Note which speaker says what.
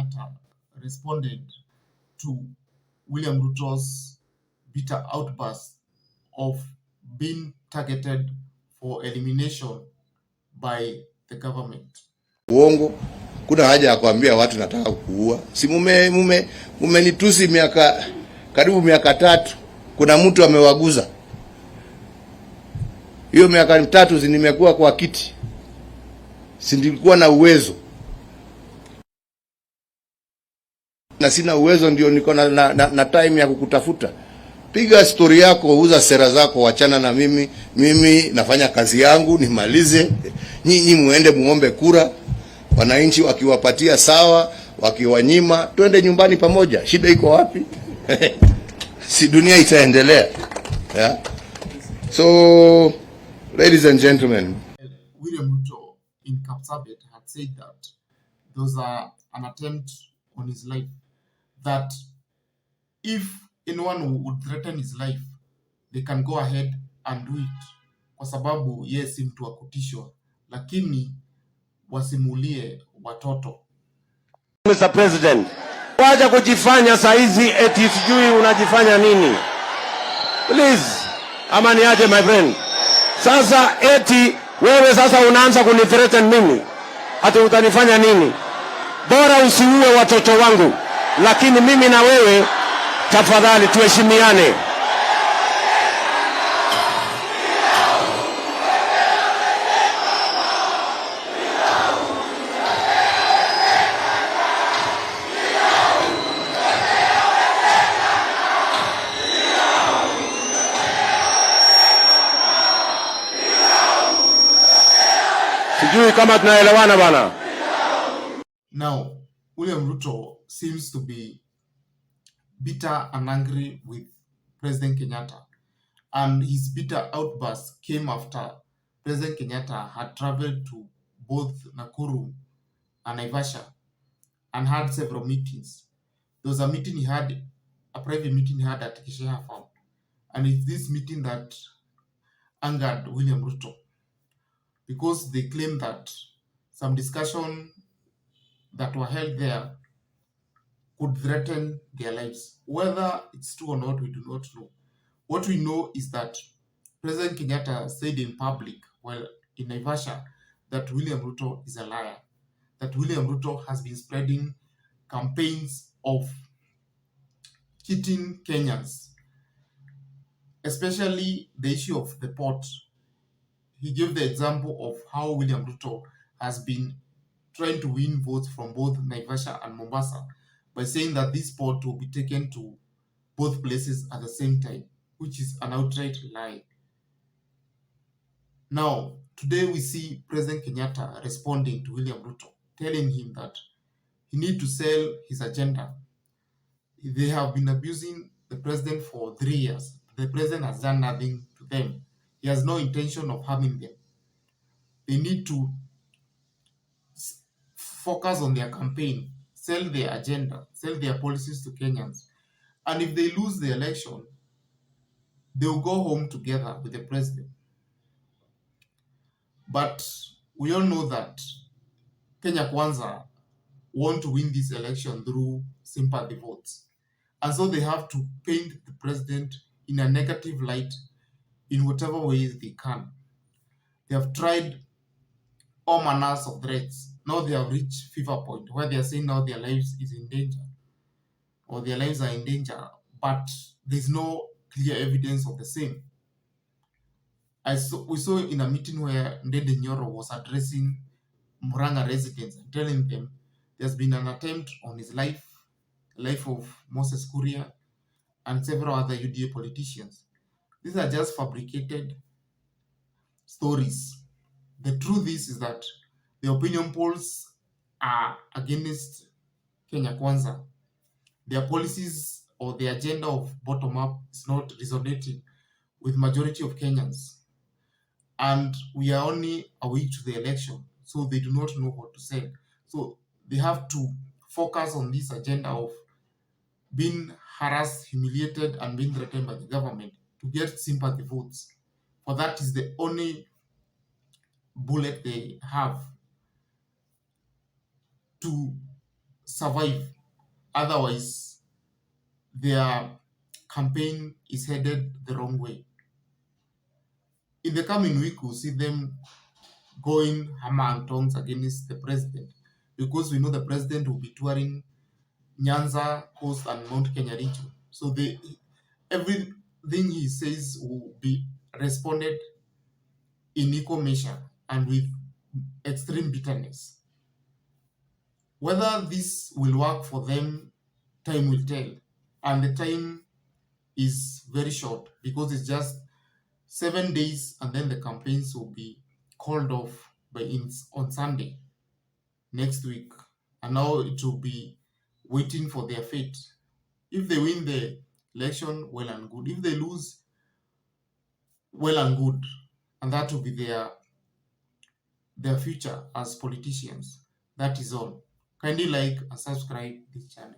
Speaker 1: Kenyatta responded to William Ruto's bitter outburst of being targeted for elimination by the government.
Speaker 2: Uongo, kuna haja ya kuambia watu nataka kuua. Si mumenitusi karibu miaka 3. Kuna mtu amewaguza. Hiyo miaka 3 nimekuwa kwa kiti. Si nilikuwa na uwezo. Na sina uwezo ndio niko na time ya kukutafuta. Piga story yako, uza sera zako, wachana na mimi. Mimi nafanya kazi yangu, nimalize. Nyinyi muende muombe kura. Wananchi wakiwapatia sawa, wakiwanyima, twende nyumbani pamoja. Shida iko wapi? Si dunia itaendelea. Yeah. So, ladies and gentlemen,
Speaker 1: William Ruto in Kapsabet had said that there was an attempt on his life, that if anyone would threaten his life, they can go ahead and do it, kwa sababu yeye si mtu wa kutishwa, lakini wasimulie watoto.
Speaker 3: Mr. President, wacha kujifanya saizi eti sijui unajifanya nini. Please, ama niaje my friend. Sasa eti wewe sasa unaanza kunithreaten mimi. Ati utanifanya nini? Bora usiue watoto wangu, lakini mimi na wewe tafadhali tuheshimiane. Sijui kama tunaelewana bana.
Speaker 1: Now, William Ruto seems to be bitter and angry with President Kenyatta, and his bitter outburst came after President Kenyatta had traveled to both Nakuru and Naivasha and had several meetings. There was a meeting he had, a private meeting he had at Kisheha Farm, and it's this meeting that angered William Ruto, because they claim that some discussion that were held there could threaten their lives. Whether it's true or not, we do not know. What we know is that President Kenyatta said in public, well, in Naivasha, that William Ruto is a liar, that William Ruto has been spreading campaigns of cheating Kenyans, especially the issue of the port. He gave the example of how William Ruto has been trying to win votes from both Naivasha and Mombasa by saying that this port will be taken to both places at the same time, which is an outright lie. Now, today we see President Kenyatta responding to William Ruto, telling him that he needs to sell his agenda. They have been abusing the president for 3 years. The president has done nothing to them. He has no intention of harming them. They need to focus on their campaign, sell their agenda, sell their policies to Kenyans. And if they lose the election, they will go home together with the president. But we all know that Kenya Kwanza want to win this election through sympathy votes. And so they have to paint the president in a negative light in whatever ways they can. They have tried all manners of threats. Now they have reached fever point where they are saying now their lives is in danger, or their lives are in danger, but there's no clear evidence of the same. We saw in a meeting where Ndende Nyoro was addressing Muranga residents and telling them there's been an attempt on his life of Moses Kuria and several other UDA politicians. These are just fabricated stories. The truth is that the opinion polls are against Kenya Kwanza. Their policies or the agenda of bottom-up is not resonating with majority of Kenyans. And we are only a week to the election, so they do not know what to say. So they have to focus on this agenda of being harassed, humiliated, and being threatened by the government to get sympathy votes. For that is the only bullet they have to survive. Otherwise, their campaign is headed the wrong way. In the coming week, we'll see them going hammer and tongs against the president, because we know the president will be touring Nyanza Coast and Mount Kenya region. So everything he says will be responded in equal measure and with extreme bitterness. Whether this will work for them, time will tell. And the time is very short, because it's just 7 days and then the campaigns will be called off on Sunday next week. And now it will be waiting for their fate. If they win the election, well and good. If they lose, well and good. And that will be their future as politicians. That is all. Kindly like and subscribe this channel.